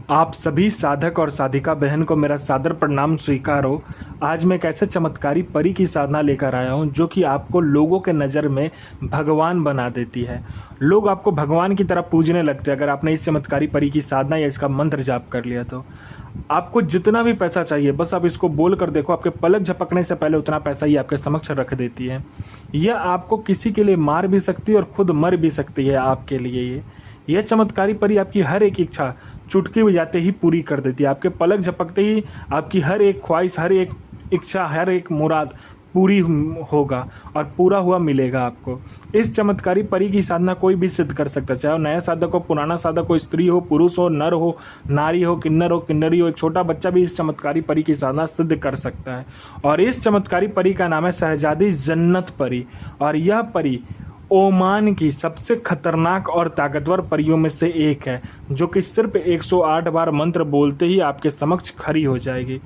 आप सभी साधक और साधिका बहन को मेरा सादर प्रणाम स्वीकार हो। आज मैं एक ऐसे चमत्कारी परी की साधना लेकर आया हूँ जो कि आपको लोगों के नज़र में भगवान बना देती है। लोग आपको भगवान की तरह पूजने लगते हैं अगर आपने इस चमत्कारी परी की साधना या इसका मंत्र जाप कर लिया तो। आपको जितना भी पैसा चाहिए बस आप इसको बोल कर देखो, आपके पलक झपकने से पहले उतना पैसा ही आपके समक्ष रख देती है। यह आपको किसी के लिए मार भी सकती है और खुद मर भी सकती है आपके लिए। यह चमत्कारी परी आपकी हर एक इच्छा चुटकी बजाते ही पूरी कर देती है। आपके पलक झपकते ही आपकी हर एक ख्वाहिश, हर एक इच्छा, हर एक मुराद पूरी होगा और पूरा हुआ मिलेगा आपको। इस चमत्कारी परी की साधना कोई भी सिद्ध कर सकता है, चाहे वो नया साधक हो, पुराना साधक हो, स्त्री हो, पुरुष हो, नर हो, नारी हो, किन्नरी हो, एक छोटा बच्चा भी इस चमत्कारी परी की साधना सिद्ध कर सकता है। और इस चमत्कारी परी का नाम है शहजादी जन्नत परी। और यह परी ओमान की सबसे खतरनाक और ताकतवर परियों में से एक है, जो कि सिर्फ 108 बार मंत्र बोलते ही आपके समक्ष खड़ी हो जाएगी।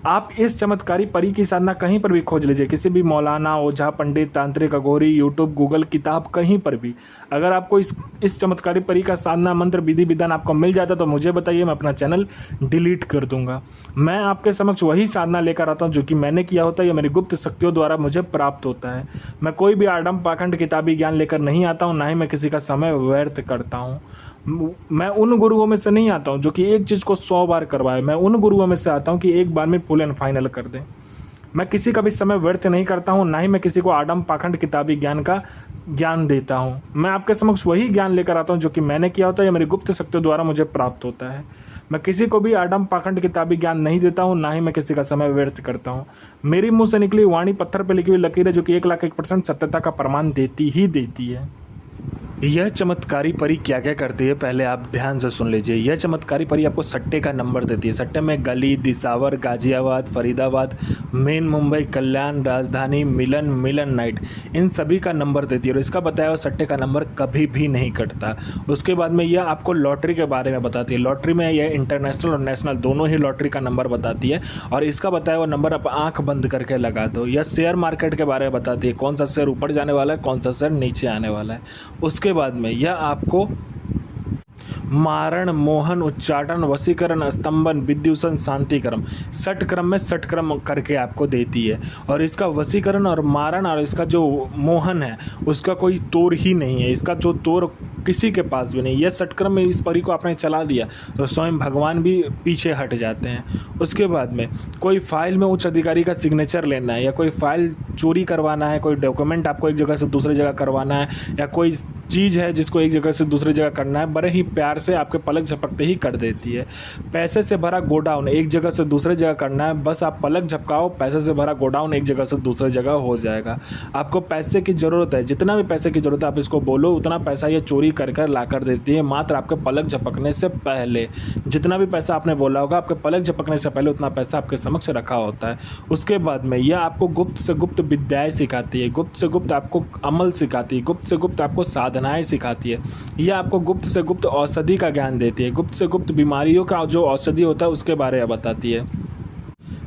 आप इस चमत्कारी परी की साधना कहीं पर भी खोज लीजिए, किसी भी मौलाना, ओझा, पंडित, तांत्रिक, अघोरी, यूट्यूब, गूगल, किताब, कहीं पर भी अगर आपको इस चमत्कारी परी का साधना मंत्र विधि विधान आपको मिल जाता तो मुझे बताइए, मैं अपना चैनल डिलीट कर दूंगा। मैं आपके समक्ष वही साधना लेकर आता हूँ जो कि मैंने किया होता है या मेरी गुप्त शक्तियों द्वारा मुझे प्राप्त होता है। मैं कोई भी आडम पाखंड किताबी ज्ञान लेकर नहीं आता हूँ, ना ही मैं किसी का समय व्यर्थ करता हूँ। मैं उन गुरुओं में से नहीं आता हूँ जो कि एक चीज़ को 100 बार करवाए। मैं उन गुरुओं में से आता हूँ कि एक बार में फुल एंड फाइनल कर दें। मैं किसी का भी समय व्यर्थ नहीं करता हूँ, ना ही मैं किसी को आडम पाखंड किताबी ज्ञान का ज्ञान देता हूँ। मैं आपके समक्ष वही ज्ञान लेकर आता हूँ जो कि मैंने किया होता है या मेरी गुप्त शक्तियों द्वारा मुझे प्राप्त होता है। मैं किसी को भी आडम पाखंड किताबी ज्ञान नहीं देता हूँ, ना ही मैं किसी का समय व्यर्थ करता हूँ। मेरी मुँह से निकली वाणी पत्थर पर लिखी हुई लकीर है जो कि 1,01% सत्यता का प्रमाण देती ही देती है। यह चमत्कारी परी क्या क्या करती है पहले आप ध्यान से सुन लीजिए। यह चमत्कारी परी आपको सट्टे का नंबर देती है। सट्टे में गली, दिसावर, गाजियाबाद, फरीदाबाद, मेन मुंबई, कल्याण, राजधानी, मिलन नाइट, इन सभी का नंबर देती है और इसका बताया हुआ सट्टे का नंबर कभी भी नहीं कटता। उसके बाद में यह आपको लॉटरी के बारे में बताती है। लॉटरी में यह इंटरनेशनल और नेशनल दोनों ही लॉटरी का नंबर बताती है और इसका बताया हुआ नंबर आप आँख बंद करके लगा दो। यह शेयर मार्केट के बारे में बताती है, कौन सा शेयर ऊपर जाने वाला है, कौन सा शेयर नीचे आने वाला है। उसके बाद में यह आपको मारण, मोहन, उच्चाटन, वशीकरण, स्तंभन, विद्युषण, शांतिक्रम, 60 क्रम में 60 क्रम करके आपको देती है। और इसका वशीकरण और मारण और इसका जो मोहन है उसका कोई तोड़ ही नहीं है। इसका जो तोड़ किसी के पास भी नहीं। यह 60 क्रम में इस परी को आपने चला दिया तो स्वयं भगवान भी पीछे हट जाते हैं। उसके बाद में कोई फाइल में उच्च अधिकारी का सिग्नेचर लेना है या कोई फाइल चोरी करवाना है, कोई डॉक्यूमेंट आपको एक जगह से दूसरी जगह करवाना है या कोई चीज़ है जिसको एक जगह से दूसरी जगह करना है, बड़े ही प्यार से आपके पलक झपकते ही कर देती है। पैसे से भरा गोडाउन एक जगह से दूसरी जगह करना है, बस आप पलक झपकाओ, पैसे से भरा गोडाउन एक जगह से दूसरी जगह हो जाएगा। आपको पैसे की ज़रूरत है, जितना भी पैसे की ज़रूरत है आप इसको बोलो, उतना पैसा ये चोरी कर ला कर देती है मात्र आपके पलक झपकने से पहले। जितना भी पैसा आपने बोला होगा आपके पलक झपकने से पहले उतना पैसा आपके समक्ष रखा होता है। उसके बाद में यह आपको गुप्त से गुप्त विद्याएँ सिखाती है, गुप्त से गुप्त आपको अमल सिखाती है, गुप्त से गुप्त आपको साधनाएं सिखाती है। यह आपको गुप्त से गुप्त औषधि का ज्ञान देती है, गुप्त से गुप्त बीमारियों का जो औषधि होता है उसके बारे में बताती है।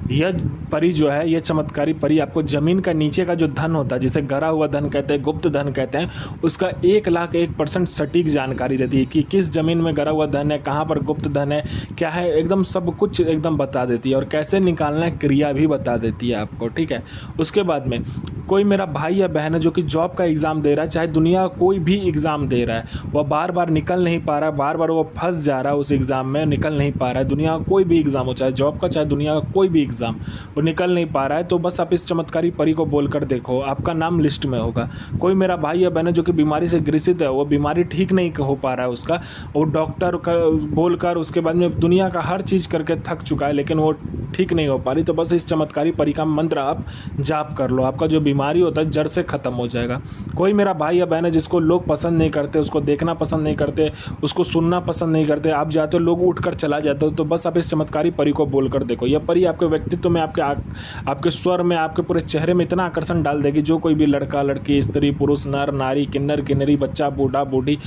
यह परी जो है, यह चमत्कारी परी आपको ज़मीन का नीचे का जो धन होता है, जिसे गरा हुआ धन कहते हैं, गुप्त धन कहते हैं, उसका 1,01% सटीक जानकारी देती है कि किस ज़मीन में गरा हुआ धन है, कहाँ पर गुप्त धन है, क्या है, एकदम सब कुछ एकदम बता देती है और कैसे निकालना है क्रिया भी बता देती है आपको। ठीक है। उसके बाद में कोई मेरा भाई या बहन है जो कि जॉब का एग्ज़ाम दे रहा है, चाहे दुनिया कोई भी एग्ज़ाम दे रहा है, वह बार बार निकल नहीं पा रहा है, बार बार वो फंस जा रहा है उस एग्ज़ाम में, निकल नहीं पा रहा है। दुनिया का कोई भी एग्ज़ाम हो, चाहे जॉब का, चाहे दुनिया का कोई भी एग्ज़ाम, वो निकल नहीं पा रहा है, तो बस आप इस चमत्कारी परी को बोलकर देखो, आपका नाम लिस्ट में होगा। कोई मेरा भाई या बहन है जो कि बीमारी से ग्रसित है, वो बीमारी ठीक नहीं हो पा रहा है उसका, वो डॉक्टर का बोलकर उसके बाद में दुनिया का हर चीज़ करके थक चुका है लेकिन वो ठीक नहीं हो पा रही, तो बस इस चमत्कारी परी का मंत्र आप जाप कर लो, आपका जो बीमारी होता है जड़ से ख़त्म हो जाएगा। कोई मेरा भाई या बहन है जिसको लोग पसंद नहीं करते, उसको देखना पसंद नहीं करते, उसको सुनना पसंद नहीं करते, आप जाते हो लोग उठकर चला जाते हो, तो बस आप इस चमत्कारी परी को बोलकर देखो। यह परी आपके व्यक्तित्व में, आपके स्वर में, आपके पूरे चेहरे में इतना आकर्षण डाल देगी, जो कोई भी लड़का लड़की, स्त्री पुरुष, नर नारी, किन्नर किन्नरी, बच्चा बूढ़ा बूढ़ी,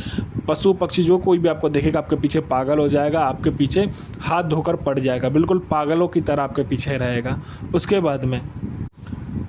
पशु पक्षी, जो कोई भी आपको देखेगा आपके पीछे पागल हो जाएगा, आपके पीछे हाथ धोकर पड़ जाएगा, बिल्कुल पागलों की तरह आपके पीछे रहेगा। उसके बाद में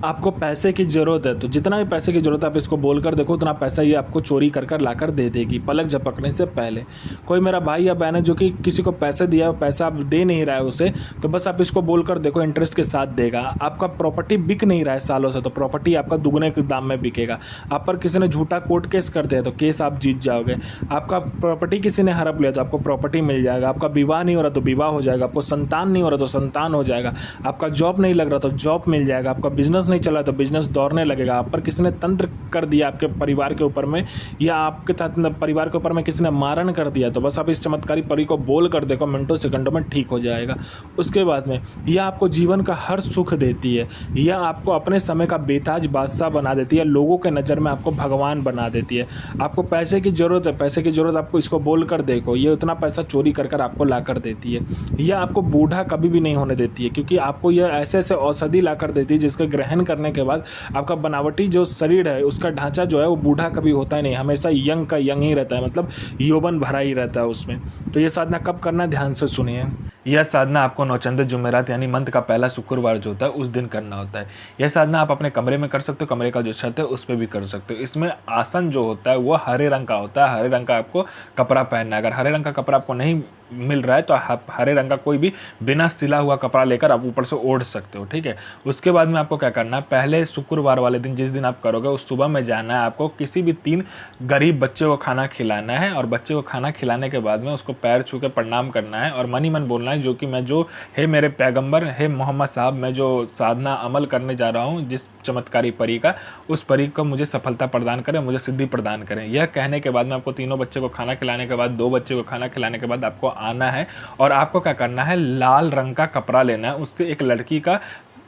आपको पैसे की ज़रूरत है तो जितना भी पैसे की ज़रूरत है आप इसको बोल कर देखो, उतना पैसा ये आपको चोरी कर कर ला कर दे देगी पलक झपकने से पहले। कोई मेरा भाई या बहन है जो कि किसी को पैसे दिया है, पैसा आप दे नहीं रहा है उसे, तो बस आप इसको बोल कर देखो, इंटरेस्ट के साथ देगा। आपका प्रॉपर्टी बिक नहीं रहा है सालों से, तो प्रॉपर्टी आपका दुगने के दाम में बिकेगा। आप पर किसी ने झूठा कोर्ट केस कर दिया तो केस आप जीत जाओगे। आपका प्रॉपर्टी किसी ने हड़प लिया तो आपको प्रॉपर्टी मिल जाएगा। आपका विवाह नहीं हो रहा तो विवाह हो जाएगा। आपको संतान नहीं हो रहा तो संतान हो जाएगा। आपका जॉब नहीं लग रहा तो जॉब मिल जाएगा। आपका बिजनेस नहीं चला तो बिजनेस दौड़ने लगेगा। आप पर किसी ने तंत्र कर दिया आपके परिवार के ऊपर में, या आपके परिवार के ऊपर में किसी ने मारण कर दिया, तो बस आप इस चमत्कारी परी को बोल कर देखो, मिनटों सेकंडों में ठीक हो जाएगा। उसके बाद में यह आपको जीवन का हर सुख देती है। यह आपको अपने समय का बेताज बादशाह बना देती है। लोगों के नज़र में आपको भगवान बना देती है। आपको पैसे की ज़रूरत है, पैसे की ज़रूरत आपको इसको बोल कर देखो, ये उतना पैसा चोरी कर कर आपको ला कर देती है। यह आपको बूढ़ा कभी भी नहीं होने देती है, क्योंकि आपको यह ऐसे ऐसे औषधि ला कर देती है जिसके ग्रहण करने के बाद आपका बनावटी जो शरीर है, उसका ढांचा जो है वो बूढ़ा कभी होता ही नहीं, हमेशा यंग का यंग ही रहता है, मतलब यौवन भरा ही रहता है उसमें। तो ये साधना कब करना है, ध्यान से सुनिए। यह साधना आपको नौचंद जुमेरात यानी मंथ का पहला शुक्रवार जो होता है उस दिन करना होता है। यह साधना आप अपने कमरे में कर सकते हो, कमरे का जो छत है उस पर भी कर सकते हो। इसमें आसन जो होता है वो हरे रंग का होता है। हरे रंग का आपको कपड़ा पहनना है। अगर हरे रंग का कपड़ा आपको नहीं मिल रहा है तो आप हरे रंग का कोई भी बिना सिला हुआ कपड़ा लेकर आप ऊपर से ओढ़ सकते हो, ठीक है। उसके बाद में आपको क्या करना है, पहले शुक्रवार वाले दिन जिस दिन आप करोगे उस सुबह में जाना है आपको, किसी भी 3 गरीब बच्चे को खाना खिलाना है, और बच्चे को खाना खिलाने के बाद में उसको पैर छू के प्रणाम करना है और मन ही मन बोलना है जो कि मैं जो है मेरे पैगंबर है मोहम्मद साहब, मैं जो साधना अमल करने जा रहा हूँ जिस चमत्कारी परी का, उस परी को मुझे सफलता प्रदान करें, मुझे सिद्धि प्रदान करें। यह कहने के बाद में आपको तीनों बच्चे को खाना खिलाने के बाद 2 बच्चे को खाना खिलाने के बाद आपको आना है और आपको क्या करना है, लाल रंग का कपड़ा लेना है, उससे एक लड़की का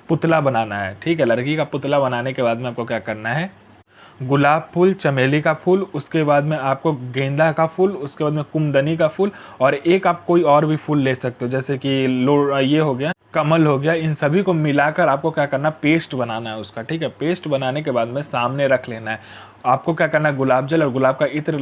पुतला बनाना है, ठीक है। लड़की का पुतला बनाने के बाद में आपको क्या करना है, गुलाब फूल, चमेली का फूल, उसके बाद में आपको गेंदा का फूल, उसके बाद में कुमदनी का फूल, और एक आप कोई और भी फूल ले सकते हो जैसे कि ये हो गया, कमल हो गया। इन सभी को मिलाकर आपको क्या करना, पेस्ट बनाना है उसका, ठीक है। पेस्ट बनाने के बाद में सामने रख लेना है। आपको क्या करना है, गुलाब जल और गुलाब का इत्र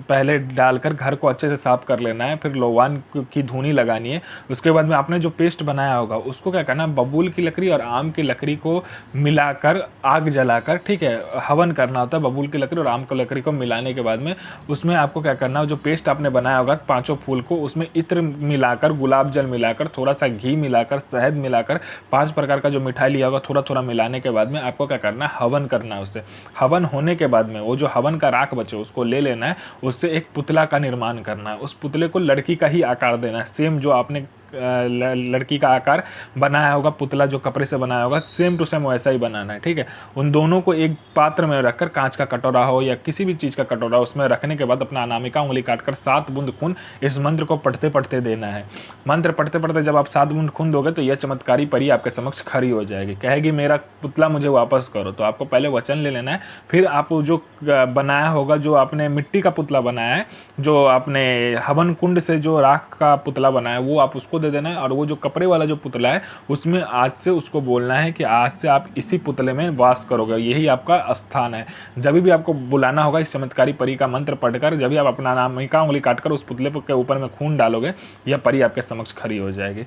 पहले डालकर घर को अच्छे से साफ कर लेना है। फिर लोवान की धुनी लगानी है। उसके बाद में आपने जो पेस्ट बनाया होगा उसको क्या करना है, बबूल की लकड़ी और आम की लकड़ी को मिलाकर आग जलाकर, ठीक है, हवन करना होता है। बबूल की लकड़ी और आम की लकड़ी को मिलाने के बाद में उसमें आपको क्या करना है, जो पेस्ट आपने बनाया होगा 5 फूल को, उसमें इत्र मिलाकर, गुलाब जल मिलाकर, थोड़ा सा घी मिलाकर, शहद मिलाकर, 5 प्रकार का जो मिठाई लिया होगा थोड़ा थोड़ा मिलाने के बाद में आपको क्या करना है, हवन करना है उससे। हवन होने के बाद में वो जो हवन का राख बचे उसको ले लेना है, उससे एक पुतला का निर्माण करना है। उस पुतले को लड़की का ही आकार देना है, सेम जो आपने लड़की का आकार बनाया होगा, पुतला जो कपड़े से बनाया होगा सेम टू सेम वैसा ही बनाना है, ठीक है। उन दोनों को एक पात्र में रखकर, कांच का कटोरा हो या किसी भी चीज़ का कटोरा, उसमें रखने के बाद अपना अनामिका उंगली काटकर 7 बूंद खून इस मंत्र को पढ़ते पढ़ते देना है। मंत्र पढ़ते पढ़ते जब आप 7 बूंद खून दोगे तो यह चमत्कारी परी आपके समक्ष खड़ी हो जाएगी, कहेगी मेरा पुतला मुझे वापस करो। तो आपको पहले वचन ले लेना है, फिर आप जो बनाया होगा, जो आपने मिट्टी का पुतला बनाया है, जो आपने हवन कुंड से जो राख का पुतला बनाया है, वो आप उसको दे देना है। और वो जो कपड़े वाला जो पुतला है उसमें आज से उसको बोलना है कि आज से आप इसी पुतले में वास करोगे, यही आपका स्थान है। जब भी आपको बुलाना होगा इस चमत्कारी परी का मंत्र पढ़कर, जब भी आप अपना अनामिका उंगली काटकर उस पुतले के ऊपर में खून डालोगे, यह परी आपके समक्ष खड़ी हो जाएगी।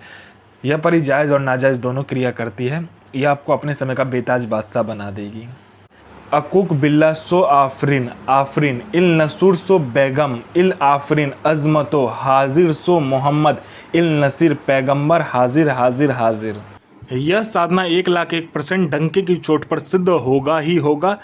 यह परी जायज़ और नाजायज़ दोनों क्रिया करती है। यह आपको अपने समय का बेताज बादशाह बना देगी। अकुक बिल्ला सो आफरीन आफरीन इल नसूर सो बेगम इल आफरीन अजमतो हाजिर सो मोहम्मद इल नसीर पैगंबर हाजिर हाजिर हाजिर। यह साधना 1,01,000% डंके की चोट पर सिद्ध होगा ही होगा।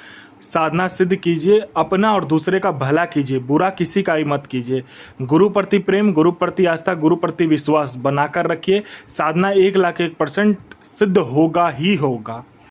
साधना सिद्ध कीजिए, अपना और दूसरे का भला कीजिए, बुरा किसी का ही मत कीजिए। गुरु प्रति प्रेम, गुरु प्रति आस्था, गुरु प्रति विश्वास बनाकर रखिए। साधना 1,01,000% सिद्ध होगा ही होगा।